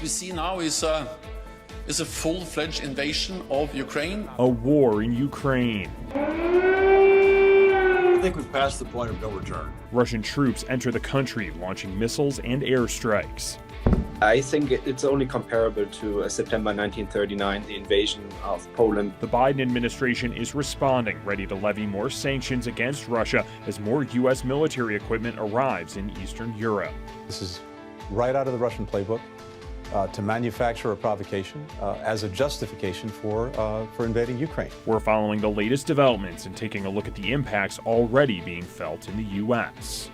we see now is a full-fledged invasion of Ukraine. A war in Ukraine. I think we've passed the point of no return. Russian troops enter the country, launching missiles and airstrikes. I think it's only comparable to September 1939, the invasion of Poland. The Biden administration is responding, ready to levy more sanctions against Russia as more U.S. military equipment arrives in Eastern Europe. This is right out of the Russian playbook to manufacture a provocation as a justification for invading Ukraine. We're following the latest developments and taking a look at the impacts already being felt in the U.S.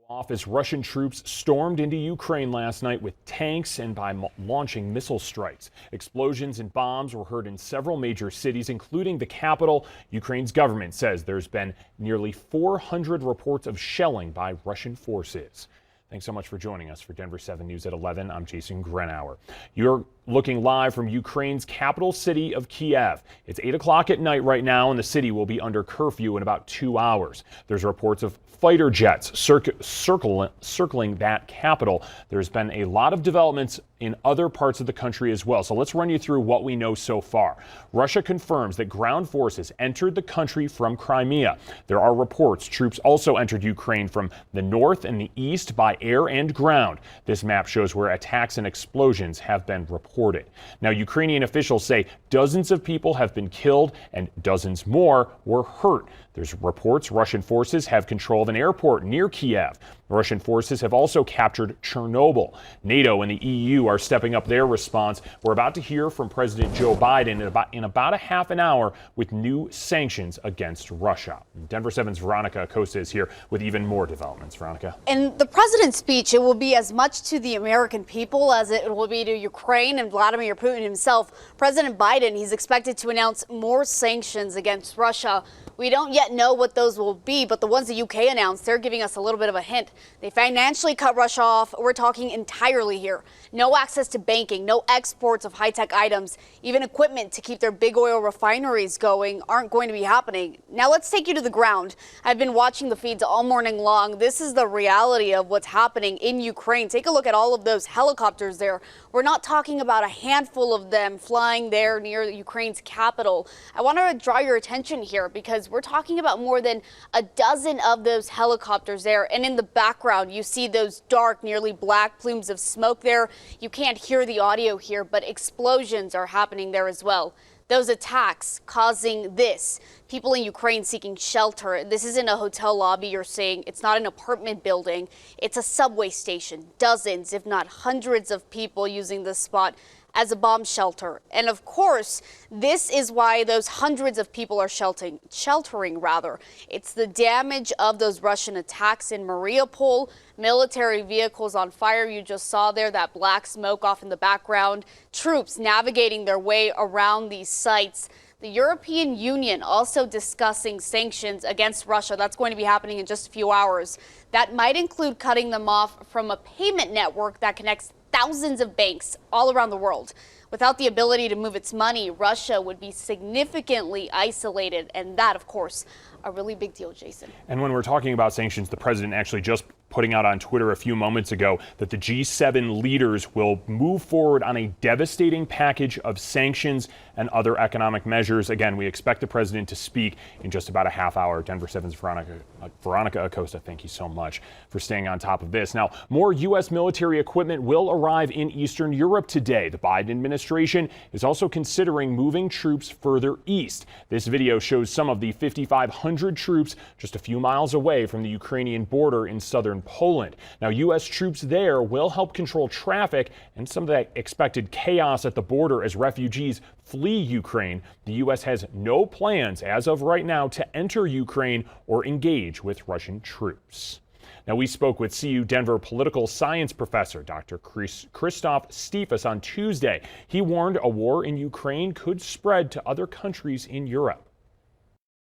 Off as Russian troops stormed into Ukraine last night with tanks and by launching missile strikes. Explosions and bombs were heard in several major cities, including the capital. Ukraine's government says there's been nearly 400 reports of shelling by Russian forces. Thanks so much for joining us for Denver 7 News at 11. I'm Jason Grenauer. You're looking live from Ukraine's capital city of Kiev. It's 8 o'clock at night right now, and the city will be under curfew in about 2 hours. There's reports of fighter jets circling that capital. There's been a lot of developments in other parts of the country as well. So let's run you through what we know so far. Russia confirms that ground forces entered the country from Crimea. There are reports troops also entered Ukraine from the north and the east by air and ground. This map shows where attacks and explosions have been reported. Now, Ukrainian officials say dozens of people have been killed and dozens more were hurt. There's reports Russian forces have control of an airport near Kiev. Russian forces have also captured Chernobyl. NATO and the EU are stepping up their response. We're about to hear from President Joe Biden in about a half an hour with new sanctions against Russia. Denver 7's Veronica Acosta is here with even more developments. Veronica. In the president's speech, it will be as much to the American people as it will be to Ukraine and Vladimir Putin himself. President Biden, he's expected to announce more sanctions against Russia. We don't yet know what those will be, but the ones the UK announced, they're giving us a little bit of a hint. They financially cut Russia off. We're talking entirely here. No access to banking, no exports of high-tech items, even equipment to keep their big oil refineries going aren't going to be happening. Now let's take you to the ground. I've been watching the feeds all morning long. This is the reality of what's happening in Ukraine. Take a look at all of those helicopters there. We're not talking about a handful of them flying there near Ukraine's capital. I want to draw your attention here because we're talking about more than a dozen of those helicopters there. And in the background, you see those dark, nearly black plumes of smoke there. You can't hear the audio here, but explosions are happening there as well. Those attacks causing this. People in Ukraine seeking shelter. This isn't a hotel lobby, you're saying. It's not an apartment building. It's a subway station. Dozens, if not hundreds of people using this spot as a bomb shelter. And of course, this is why those hundreds of people are sheltering. It's the damage of those Russian attacks in Mariupol, military vehicles on fire. You just saw there that black smoke off in the background, troops navigating their way around these sites. The European Union also discussing sanctions against Russia. That's going to be happening in just a few hours. That might include cutting them off from a payment network that connects thousands of banks all around the world. Without the ability to move its money, Russia would be significantly isolated. And that, of course, a really big deal, Jason. And when we're talking about sanctions, the president actually just putting out on Twitter a few moments ago that the G7 leaders will move forward on a devastating package of sanctions and other economic measures. Again, we expect the president to speak in just about a half hour. Denver 7's Veronica Acosta, thank you so much for staying on top of this. Now, more U.S. military equipment will arrive in Eastern Europe today. The Biden administration is also considering moving troops further east. This video shows some of the 5,500 troops just a few miles away from the Ukrainian border in southern Poland. Now, U.S. troops there will help control traffic and some of that expected chaos at the border as refugees flee Ukraine. The U.S. has no plans as of right now to enter Ukraine or engage with Russian troops. Now, we spoke with CU Denver political science professor Dr. Christoph Stiefus on Tuesday. He warned a war in Ukraine could spread to other countries in Europe.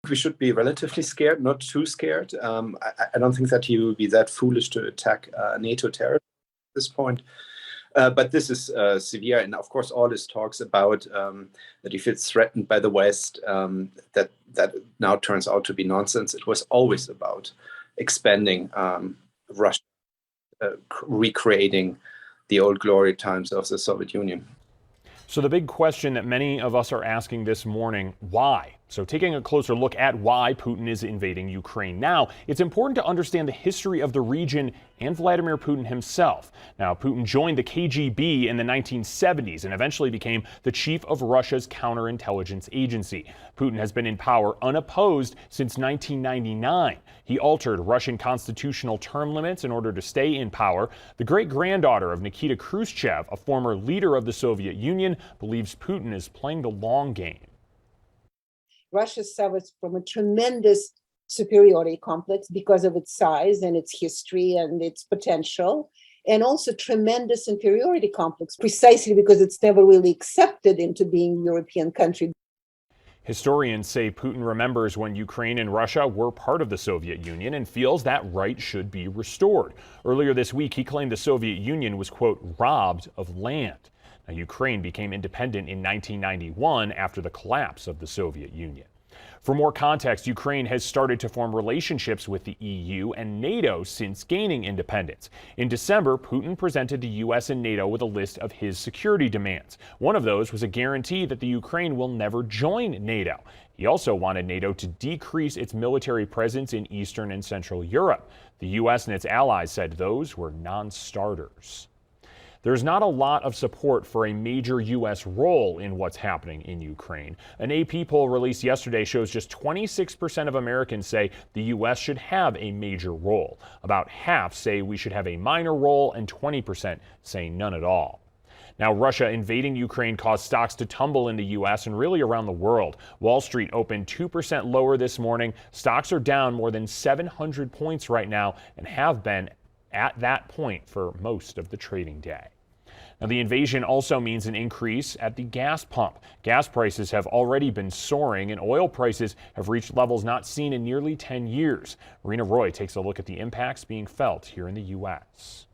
We should be relatively scared, not too scared. I don't think that he will be that foolish to attack NATO territory at this point. But this is severe. And of course, all this talks about that if it's threatened by the West, that now turns out to be nonsense. It was always about expanding Russia, recreating the old glory times of the Soviet Union. So the big question that many of us are asking this morning, why? So taking a closer look at why Putin is invading Ukraine now, it's important to understand the history of the region and Vladimir Putin himself. Now, Putin joined the KGB in the 1970s and eventually became the chief of Russia's counterintelligence agency. Putin has been in power unopposed since 1999. He altered Russian constitutional term limits in order to stay in power. The great-granddaughter of Nikita Khrushchev, a former leader of the Soviet Union, believes Putin is playing the long game. Russia suffers from a tremendous superiority complex because of its size and its history and its potential, and also tremendous inferiority complex precisely because it's never really accepted into being a European country. Historians say Putin remembers when Ukraine and Russia were part of the Soviet Union and feels that right should be restored. Earlier this week, he claimed the Soviet Union was, quote, robbed of land. Now, Ukraine became independent in 1991 after the collapse of the Soviet Union. For more context, Ukraine has started to form relationships with the EU and NATO since gaining independence. In December, Putin presented the U.S. and NATO with a list of his security demands. One of those was a guarantee that the Ukraine will never join NATO. He also wanted NATO to decrease its military presence in Eastern and Central Europe. The U.S. and its allies said those were non-starters. There's not a lot of support for a major U.S. role in what's happening in Ukraine. An AP poll released yesterday shows just 26% of Americans say the U.S. should have a major role. About half say we should have a minor role, and 20% say none at all. Now, Russia invading Ukraine caused stocks to tumble in the U.S. and really around the world. Wall Street opened 2% lower this morning. Stocks are down more than 700 points right now and have been at that point for most of the trading day. Now, the invasion also means an increase at the gas pump. Gas prices have already been soaring, and oil prices have reached levels not seen in nearly 10 years. Marina Roy takes a look at the impacts being felt here in the U.S.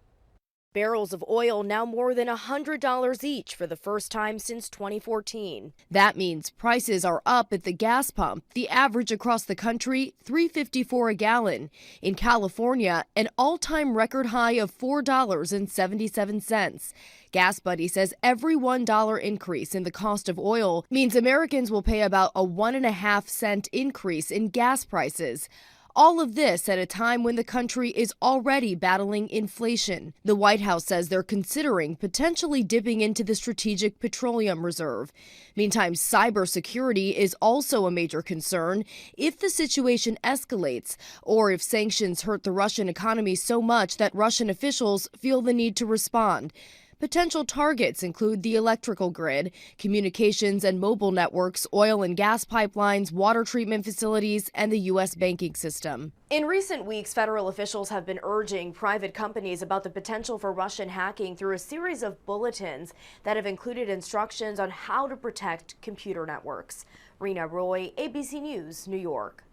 Barrels of oil now more than $100 each for the first time since 2014. That means prices are up at the gas pump. The average across the country, $3.54 a gallon. In California, an all-time record high of $4.77. Gas Buddy says every $1 increase in the cost of oil means Americans will pay about a 1.5-cent increase in gas prices. All of this at a time when the country is already battling inflation. The White House says they're considering potentially dipping into the Strategic Petroleum Reserve. Meantime, cybersecurity is also a major concern if the situation escalates or if sanctions hurt the Russian economy so much that Russian officials feel the need to respond. Potential targets include the electrical grid, communications and mobile networks, oil and gas pipelines, water treatment facilities, and the U.S. banking system. In recent weeks, federal officials have been urging private companies about the potential for Russian hacking through a series of bulletins that have included instructions on how to protect computer networks. Rena Roy, ABC News, New York.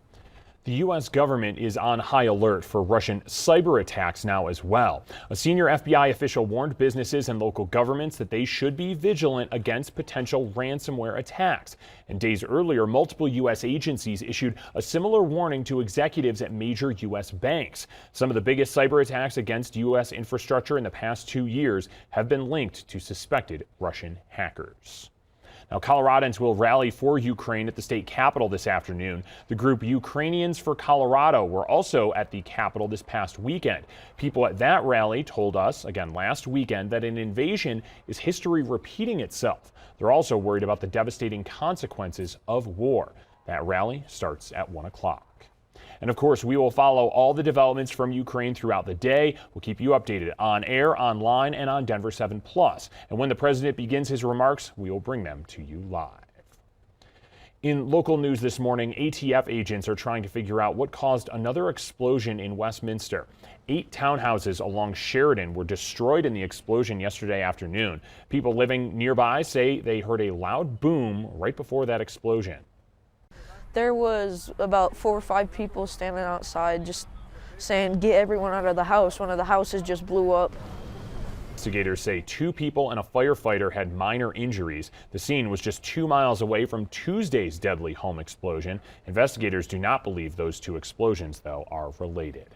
The U.S. government is on high alert for Russian cyber attacks now as well. A senior FBI official warned businesses and local governments that they should be vigilant against potential ransomware attacks. And days earlier, multiple U.S. agencies issued a similar warning to executives at major U.S. banks. Some of the biggest cyber attacks against U.S. infrastructure in the past 2 years have been linked to suspected Russian hackers. Now, Coloradans will rally for Ukraine at the state capitol this afternoon. The group Ukrainians for Colorado were also at the capitol this past weekend. People at that rally told us, again last weekend, that an invasion is history repeating itself. They're also worried about the devastating consequences of war. That rally starts at 1 o'clock. And of course, we will follow all the developments from Ukraine throughout the day. We'll keep you updated on air, online, and on Denver 7 Plus. And when the president begins his remarks, we will bring them to you live. In local news this morning, ATF agents are trying to figure out what caused another explosion in Westminster. 8 townhouses along Sheridan were destroyed in the explosion yesterday afternoon. People living nearby say they heard a loud boom right before that explosion. There was about 4 or 5 people standing outside just saying, "Get everyone out of the house." One of the houses just blew up. Investigators say 2 people and a firefighter had minor injuries. The scene was just 2 miles away from Tuesday's deadly home explosion. Investigators do not believe those 2 explosions, though, are related.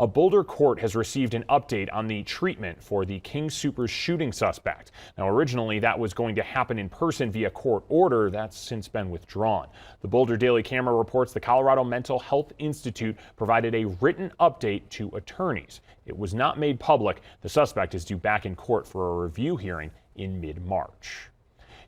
A Boulder court has received an update on the treatment for the King Soopers shooting suspect. Now, originally that was going to happen in person via court order. That's since been withdrawn. The Boulder Daily Camera reports the Colorado Mental Health Institute provided a written update to attorneys. It was not made public. The suspect is due back in court for a review hearing in mid-March.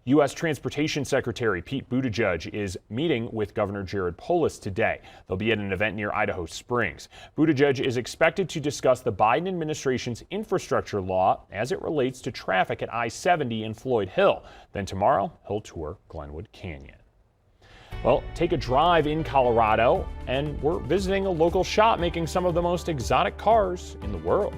U.S. Transportation Secretary Pete Buttigieg is meeting with Governor Jared Polis today. They'll be at an event near Idaho Springs. Buttigieg is expected to discuss the Biden administration's infrastructure law as it relates to traffic at I-70 and Floyd Hill. Then tomorrow, he'll tour Glenwood Canyon. Well, take a drive in Colorado, and we're visiting a local shop making some of the most exotic cars in the world.